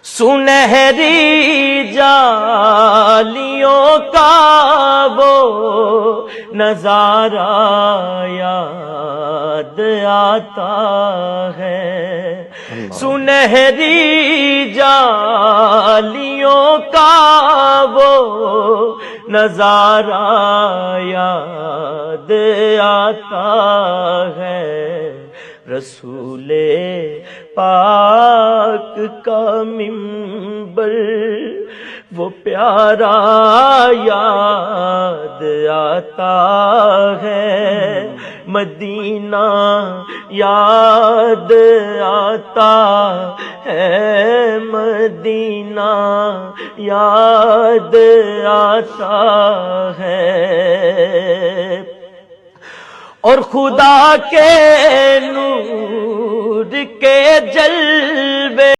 سنہری جالیوں کا وہ نظارہ یاد آتا ہے، سنہری جالیوں کا وہ نظارہ یاد آتا ہے، رسول پاک کا ممبر وہ پیارا یاد آتا ہے، مدینہ یاد آتا ہے، مدینہ یاد آتا ہے، اور خدا کے نور کے جلوے